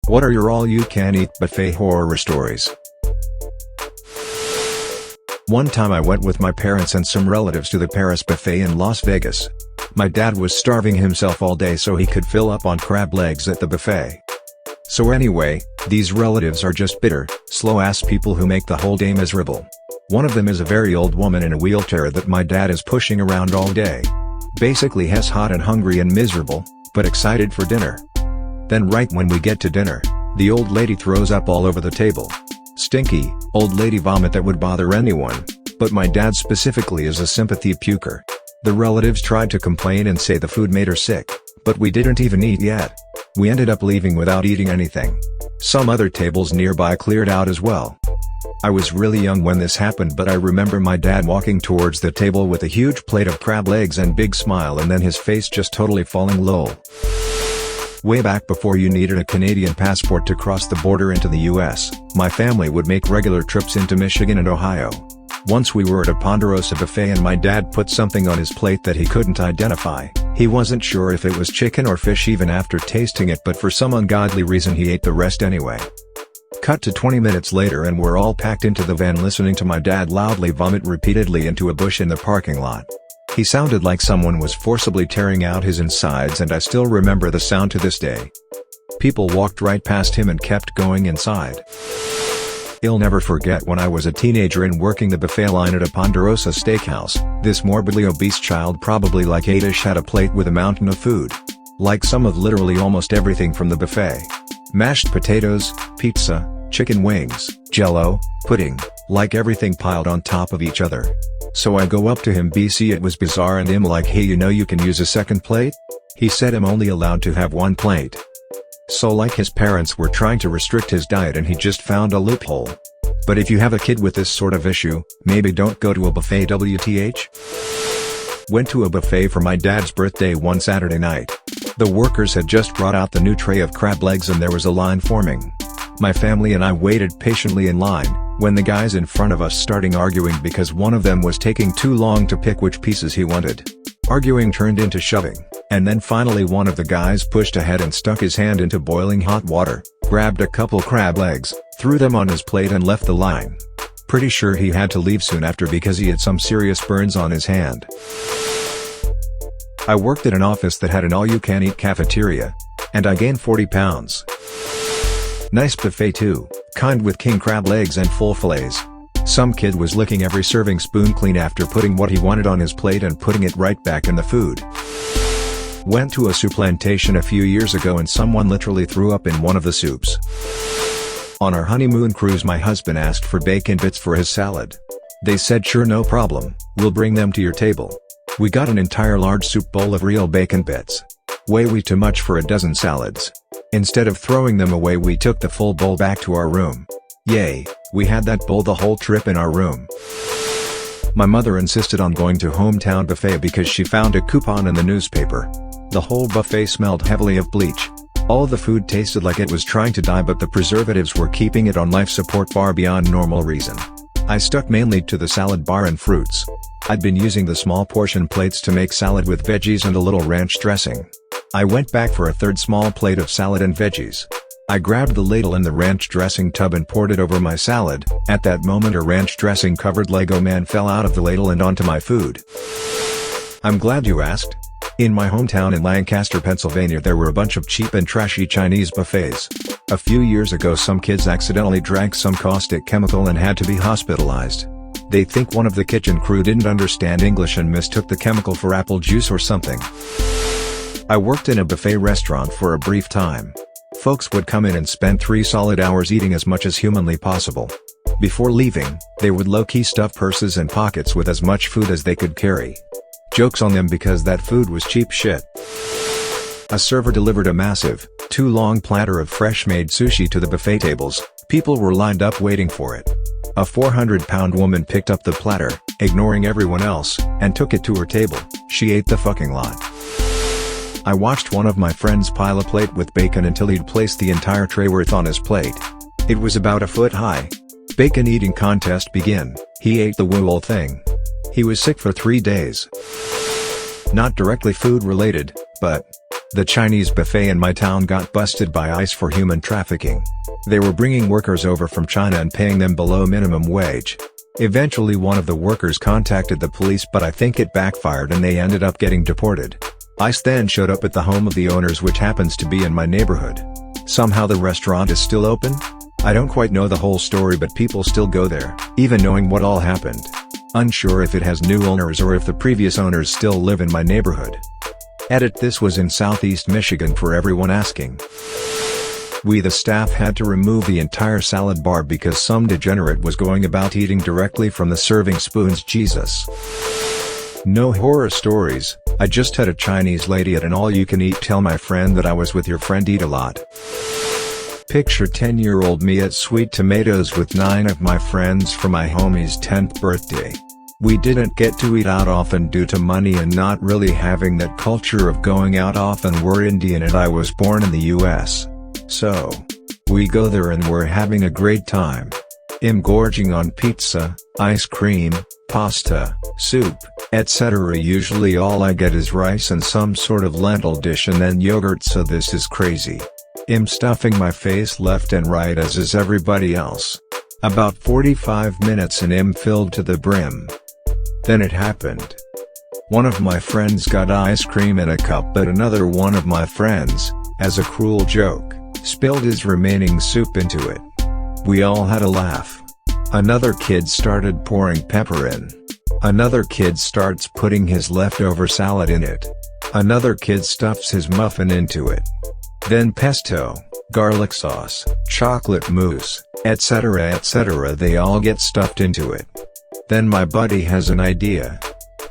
What are your all-you-can-eat buffet horror stories? One time I went with my parents and some relatives to the Paris buffet in Las Vegas. My dad was starving himself all day so he could fill up on crab legs at the buffet. So anyway, these relatives are just bitter, slow-ass people who make the whole day miserable. One of them is a very old woman in a wheelchair that my dad is pushing around all day. Basically he's hot and hungry and miserable, but excited for dinner. Then right when we get to dinner, the old lady throws up all over the table. Stinky, old lady vomit that would bother anyone, but my dad specifically is a sympathy puker. The relatives tried to complain and say the food made her sick, but we didn't even eat yet. We ended up leaving without eating anything. Some other tables nearby cleared out as well. I was really young when this happened, but I remember my dad walking towards the table with a huge plate of crab legs and big smile, and then his face just totally falling lol. Way back before you needed a Canadian passport to cross the border into the US, my family would make regular trips into Michigan and Ohio. Once we were at a Ponderosa buffet and my dad put something on his plate that he couldn't identify. He wasn't sure if it was chicken or fish even after tasting it, but for some ungodly reason he ate the rest anyway. Cut to 20 minutes later and we're all packed into the van listening to my dad loudly vomit repeatedly into a bush in the parking lot. He sounded like someone was forcibly tearing out his insides, and I still remember the sound to this day. People walked right past him and kept going inside. I'll never forget when I was a teenager and working the buffet line at a Ponderosa steakhouse. This morbidly obese child, probably like 8ish, had a plate with a mountain of food. Like some of literally almost everything from the buffet. Mashed potatoes, pizza, chicken wings, jello, pudding, like everything piled on top of each other. So I go up to him, BC it was bizarre, and I'm like, hey, you know you can use a second plate? He said I'm only allowed to have one plate. So like his parents were trying to restrict his diet and he just found a loophole. But if you have a kid with this sort of issue, maybe don't go to a buffet. WTH? Went to a buffet for my dad's birthday one Saturday night. The workers had just brought out the new tray of crab legs and there was a line forming. My family and I waited patiently in line, when the guys in front of us started arguing because one of them was taking too long to pick which pieces he wanted. Arguing turned into shoving, and then finally one of the guys pushed ahead and stuck his hand into boiling hot water, grabbed a couple crab legs, threw them on his plate and left the line. Pretty sure he had to leave soon after because he had some serious burns on his hand. I worked at an office that had an all-you-can-eat cafeteria, and I gained 40 pounds. Nice buffet too, kind with king crab legs and full fillets. Some kid was licking every serving spoon clean after putting what he wanted on his plate and putting it right back in the food. Went to a soup plantation a few years ago and someone literally threw up in one of the soups. On our honeymoon cruise my husband asked for bacon bits for his salad. They said sure, no problem, we'll bring them to your table. We got an entire large soup bowl of real bacon bits. Way too much for a dozen salads. Instead of throwing them away we took the full bowl back to our room. Yay, we had that bowl the whole trip in our room. My mother insisted on going to Hometown Buffet because she found a coupon in the newspaper. The whole buffet smelled heavily of bleach. All the food tasted like it was trying to die, but the preservatives were keeping it on life support far beyond normal reason. I stuck mainly to the salad bar and fruits. I'd been using the small portion plates to make salad with veggies and a little ranch dressing. I went back for a third small plate of salad and veggies. I grabbed the ladle and the ranch dressing tub and poured it over my salad. At that moment a ranch dressing covered Lego man fell out of the ladle and onto my food. I'm glad you asked. In my hometown in Lancaster, Pennsylvania there were a bunch of cheap and trashy Chinese buffets. A few years ago some kids accidentally drank some caustic chemical and had to be hospitalized. They think one of the kitchen crew didn't understand English and mistook the chemical for apple juice or something. I worked in a buffet restaurant for a brief time. Folks would come in and spend 3 solid hours eating as much as humanly possible. Before leaving, they would low-key stuff purses and pockets with as much food as they could carry. Jokes on them because that food was cheap shit. A server delivered a massive, too long platter of fresh-made sushi to the buffet tables. People were lined up waiting for it. A 400-pound woman picked up the platter, ignoring everyone else, and took it to her table. She ate the fucking lot. I watched one of my friends pile a plate with bacon until he'd placed the entire tray worth on his plate. It was about a foot high. Bacon eating contest begin. He ate the whole thing. He was sick for 3 days. Not directly food related, but the Chinese buffet in my town got busted by ICE for human trafficking. They were bringing workers over from China and paying them below minimum wage. Eventually one of the workers contacted the police, but I think it backfired and they ended up getting deported. ICE then showed up at the home of the owners, which happens to be in my neighborhood. Somehow the restaurant is still open? I don't quite know the whole story, but people still go there, even knowing what all happened. Unsure if it has new owners or if the previous owners still live in my neighborhood. Edit: this was in Southeast Michigan for everyone asking. We the staff had to remove the entire salad bar because some degenerate was going about eating directly from the serving spoons. Jesus. No horror stories, I just had a Chinese lady at an all-you-can-eat tell my friend that I was with your friend eat a lot. Picture 10-year-old me at Sweet Tomatoes with 9 of my friends for my homie's 10th birthday. We didn't get to eat out often due to money and not really having that culture of going out often. We're Indian and I was born in the US. So we go there and we're having a great time. I'm gorging on pizza, ice cream, pasta, soup, etc. Usually all I get is rice and some sort of lentil dish and then yogurt, so this is crazy. I'm stuffing my face left and right as is everybody else. About 45 minutes and I'm filled to the brim. Then it happened. One of my friends got ice cream in a cup, but another one of my friends, as a cruel joke, spilled his remaining soup into it. We all had a laugh. Another kid started pouring pepper in. Another kid starts putting his leftover salad in it. Another kid stuffs his muffin into it. Then pesto, garlic sauce, chocolate mousse, etc. etc. they all get stuffed into it. Then my buddy has an idea.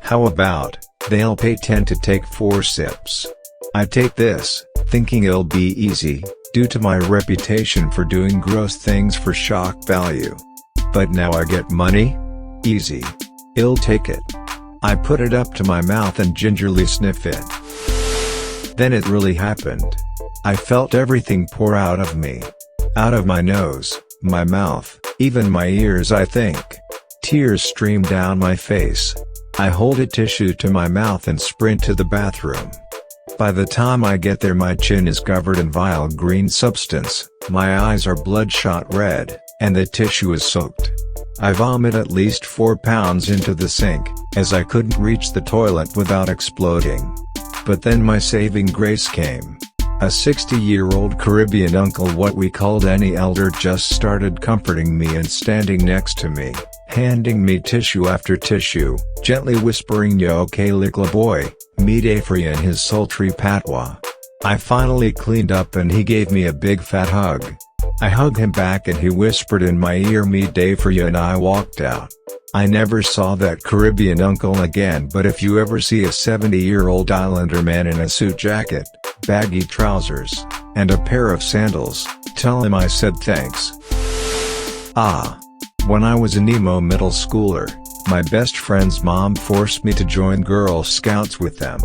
How about, they'll pay 10 to take 4 sips. I take this, thinking it'll be easy, due to my reputation for doing gross things for shock value. But now I get money? Easy. I'll take it. I put it up to my mouth and gingerly sniff it. Then it really happened. I felt everything pour out of me. Out of my nose, my mouth, even my ears, I think. Tears stream down my face. I hold a tissue to my mouth and sprint to the bathroom. By the time I get there, my chin is covered in vile green substance, my eyes are bloodshot red, and the tissue is soaked. I vomit at least 4 pounds into the sink, as I couldn't reach the toilet without exploding. But then my saving grace came. A 60-year-old Caribbean uncle, what we called any elder, just started comforting me and standing next to me, handing me tissue after tissue, gently whispering "Yo okay little boy," me day for you in his sultry patois. I finally cleaned up and he gave me a big fat hug. I hugged him back and he whispered in my ear "me day for you," and I walked out. I never saw that Caribbean uncle again, but if you ever see a 70-year-old Islander man in a suit jacket, baggy trousers, and a pair of sandals, tell him I said thanks. When I was an emo middle schooler, my best friend's mom forced me to join Girl Scouts with them.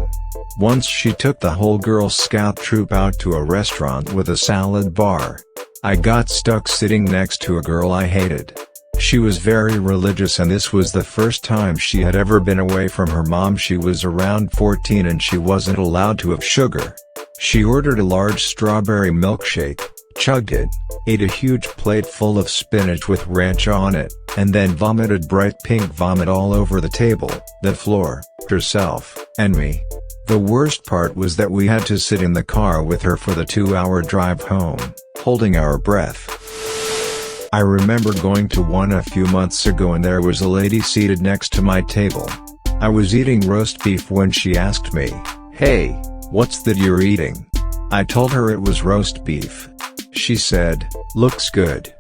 Once she took the whole Girl Scout troop out to a restaurant with a salad bar. I got stuck sitting next to a girl I hated. She was very religious and this was the first time she had ever been away from her mom. She was around 14 and she wasn't allowed to have sugar. She ordered a large strawberry milkshake, chugged it, ate a huge plate full of spinach with ranch on it, and then vomited bright pink vomit all over the table, the floor, herself, and me. The worst part was that we had to sit in the car with her for the 2-hour drive home, holding our breath. I remember going to one a few months ago and there was a lady seated next to my table. I was eating roast beef when she asked me, "Hey, what's that you're eating?" I told her it was roast beef. She said, "Looks good.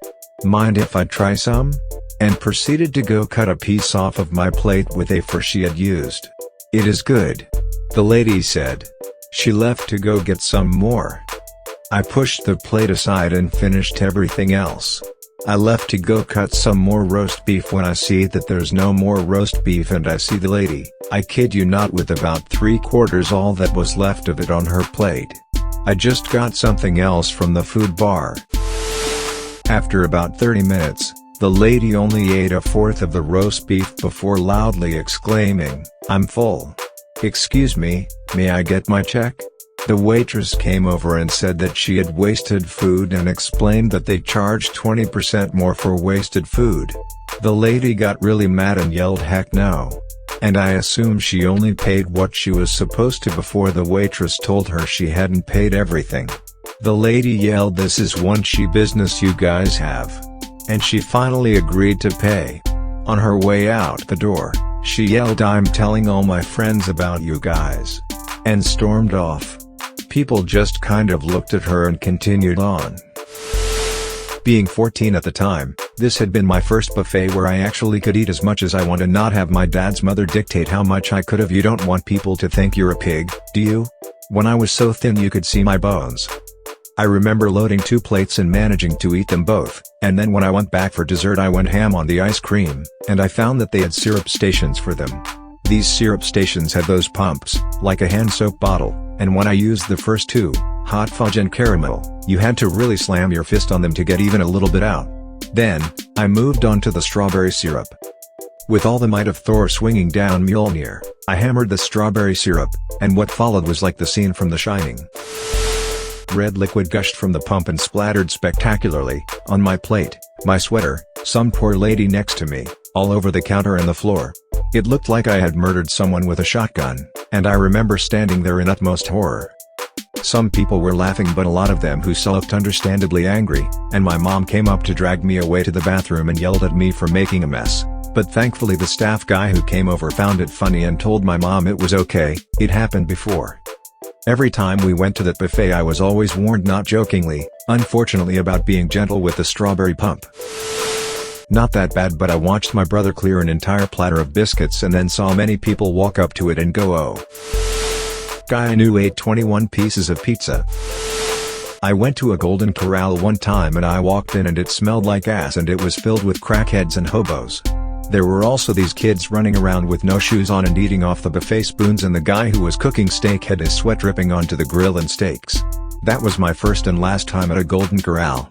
Mind if I try some?" and proceeded to go cut a piece off of my plate with a fork she had used. "It is good," the lady said. She left to go get some more. I pushed the plate aside and finished everything else. I left to go cut some more roast beef when I see that there's no more roast beef and I see the lady, I kid you not, with about 3/4 all that was left of it on her plate. I just got something else from the food bar. After about 30 minutes, the lady only ate 1/4 of the roast beef before loudly exclaiming, "I'm full." "Excuse me, may I get my check?" The waitress came over and said that she had wasted food and explained that they charged 20% more for wasted food. The lady got really mad and yelled heck no. And I assume she only paid what she was supposed to before the waitress told her she hadn't paid everything. The lady yelled, "This is one she business you guys have." And she finally agreed to pay. On her way out the door, she yelled, "I'm telling all my friends about you guys," and stormed off. People just kind of looked at her and continued on. Being 14 at the time, this had been my first buffet where I actually could eat as much as I want and not have my dad's mother dictate how much I could have. You don't want people to think you're a pig, do you? When I was so thin you could see my bones. I remember loading 2 plates and managing to eat them both, and then when I went back for dessert I went ham on the ice cream, and I found that they had syrup stations for them. These syrup stations had those pumps, like a hand soap bottle, and when I used the first 2, hot fudge and caramel, you had to really slam your fist on them to get even a little bit out. Then, I moved on to the strawberry syrup. With all the might of Thor swinging down Mjolnir, I hammered the strawberry syrup, and what followed was like the scene from The Shining. Red liquid gushed from the pump and splattered spectacularly, on my plate, my sweater, some poor lady next to me, all over the counter and the floor. It looked like I had murdered someone with a shotgun, and I remember standing there in utmost horror. Some people were laughing but a lot of them who saw looked understandably angry, and my mom came up to drag me away to the bathroom and yelled at me for making a mess, but thankfully the staff guy who came over found it funny and told my mom it was okay, it happened before. Every time we went to that buffet I was always warned, not jokingly, unfortunately, about being gentle with the strawberry pump. Not that bad, but I watched my brother clear an entire platter of biscuits and then saw many people walk up to it and go, "Oh." Guy I knew ate 21 pieces of pizza. I went to a Golden Corral one time and I walked in and it smelled like ass and it was filled with crackheads and hobos. There were also these kids running around with no shoes on and eating off the buffet spoons, and the guy who was cooking steak had his sweat dripping onto the grill and steaks. That was my first and last time at a Golden Corral.